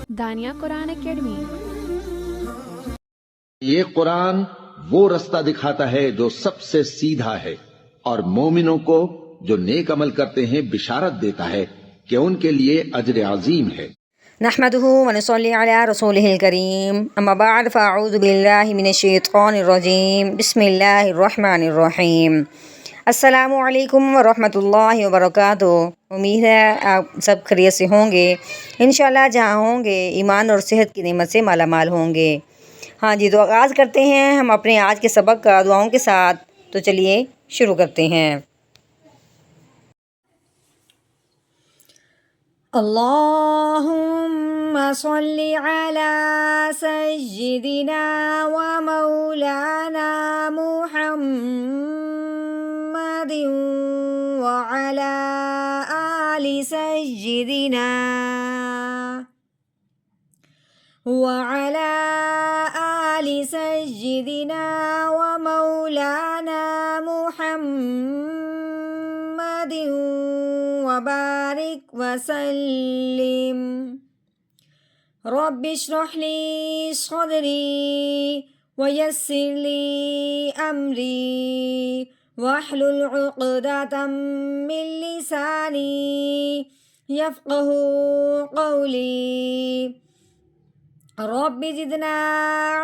دانیہ قرآن academy. یہ قرآن وہ رستہ دکھاتا ہے جو سب سے سیدھا ہے، اور مومنوں کو جو نیک عمل کرتے ہیں بشارت دیتا ہے کہ ان کے لیے اجر عظیم ہے۔ نحمده ونصلي على رسوله الكريم، اما بعد فاعوذ بالله من الشیطان الرجیم، بسم اللہ الرحمن الرحیم۔ السلام علیکم ورحمۃ اللہ وبرکاتہ۔ امید ہے آپ سب خیریت سے ہوں گے، انشاءاللہ جہاں ہوں گے ایمان اور صحت کی نعمت سے مالا مال ہوں گے۔ ہاں جی، تو آغاز کرتے ہیں ہم اپنے آج کے سبق کا دعاؤں کے ساتھ، تو چلیے شروع کرتے ہیں۔ اللہم صلی علی سیدنا و مولانا محمد وعلی آل سیدنا وعلی آل سیدنا و مولانا محمد وبارک وسلم۔ رب اشرح لی صدری ویسر لی امری واحلل عقدۃ من لسانی یفقہوا قولی۔ رب زدنا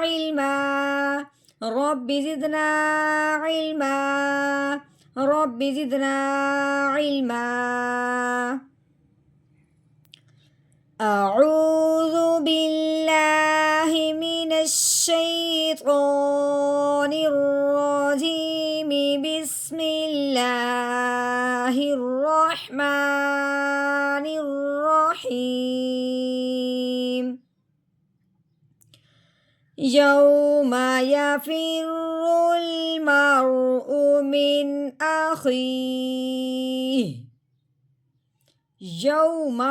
علما رب زدنا علما رب زدنا علما۔ اعوذ باللہ من الشیطان الرجیم، بسم اللہ الرحمن الرحیم۔ یوم یفر المرء من اخیہ۔ یوم،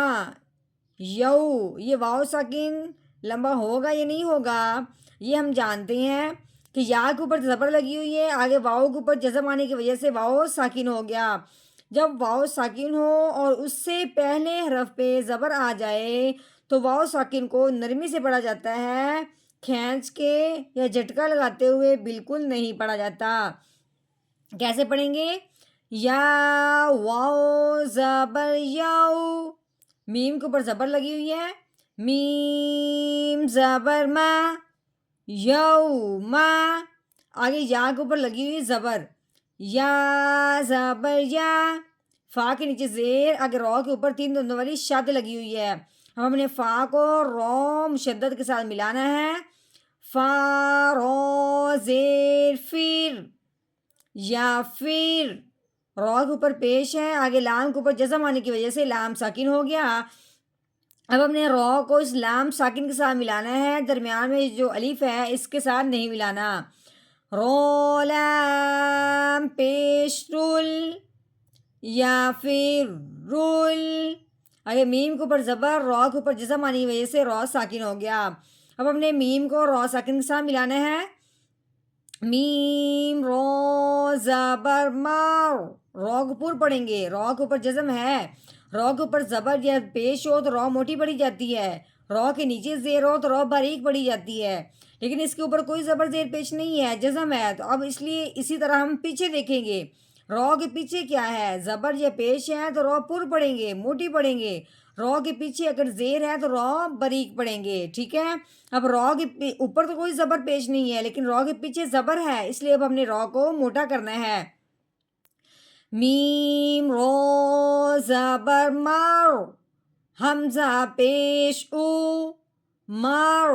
یہ واو ساکن لمبا ہوگا یا نہیں ہوگا یہ ہم جانتے ہیں کہ یا کے اوپر زبر لگی ہوئی ہے، آگے واو کے اوپر جزم آنے کی وجہ سے واو ساکن ہو گیا۔ جب واو ساکن ہو اور اس سے پہلے حرف پہ زبر آ جائے تو واو ساکن کو نرمی سے پڑھا جاتا ہے، کھینچ کے یا جھٹکا لگاتے ہوئے بالکل نہیں پڑھا جاتا۔ کیسے پڑھیں گے؟ یا واو زبر یو، میم کے اوپر زبر لگی ہوئی ہے، میم زبر ما، یو ما، آگے یا کے اوپر لگی ہوئی زبر، یا زبر یا، فا کے نیچے زیر، آگے رو کے اوپر تین دندوں والی شد لگی ہوئی ہے۔ ہم نے فا کو رو مشدد کے ساتھ ملانا ہے، فا رو زیر فیر، یا فیر، رو کے اوپر پیش ہے، آگے لام کے اوپر جزم آنے کی وجہ سے لام ساکن ہو گیا۔ اب ہم نے رو کو اس لام ساکن کے ساتھ ملانا ہے، درمیان میں جو الف ہے اس کے ساتھ نہیں ملانا۔ رو لام پیش رول، یا پھر رول، آگے میم کے اوپر زبر، رو کے اوپر جزم آنے کی وجہ سے رو ساکن ہو گیا۔ اب ہم نے میم کو رو ساکن کے ساتھ ملانا ہے، میم رو زبر مار، رو کے اوپر پڑھیں گے، رو کے اوپر جزم ہے، رو کے اوپر زبر یا پیش ہو تو رو موٹی پڑھی جاتی ہے، رو کے نیچے زیر ہو تو رو باریک پڑھی جاتی ہے، لیکن اس کے اوپر کوئی زبر زیر پیش نہیں ہے، جزم ہے۔ تو اب اس لیے اسی طرح ہم پیچھے دیکھیں گے، رو کے پیچھے کیا ہے؟ زبر یا پیش ہے تو رو پر پڑھیں گے، موٹی پڑھیں گے، رو کے پیچھے اگر زیر ہے تو رو باریک پڑھیں گے، ٹھیک ہے۔ اب رو کے اوپر تو کوئی زبر پیش نہیں ہے لیکن رو کے پیچھے زبر ہے، اس لیے اب ہم نے رو کو موٹا کرنا ہے۔ میم رو زبر مار، حمزہ پیش او، مار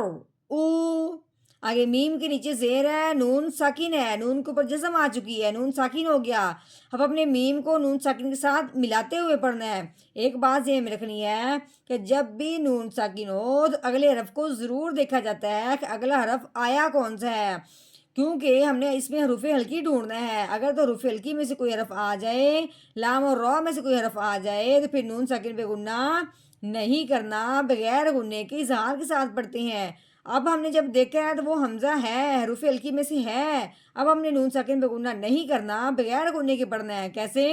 او، آگے میم کے نیچے زیر ہے، نون ساکن ہے، نون کے اوپر جزم آ چکی ہے، نون ساکن ہو گیا۔ اب اپنے میم کو نون ساکن کے ساتھ ملاتے ہوئے پڑھنا ہے۔ ایک بات ذہن میں رکھنی ہے کہ جب بھی نون ساکن ہو تو اگلے حرف کو ضرور دیکھا جاتا ہے کہ اگلا حرف آیا کون سا ہے، کیونکہ ہم نے اس میں حروف ہلکی ڈھونڈنا ہے۔ اگر تو حروف ہلکی میں سے کوئی حرف آ جائے، لام اور رو میں سے کوئی حرف آ جائے تو پھر نون ساکن پہ غنہ نہیں کرنا، بغیر غنے کے اظہار کے ساتھ پڑھتے ہیں۔ اب ہم نے جب دیکھا ہے تو وہ حمزہ ہے، حروف ہلکی میں سے ہے، اب ہم نے نون ساکن پہ غنہ نہیں کرنا، بغیر غنے کے پڑھنا ہے۔ کیسے؟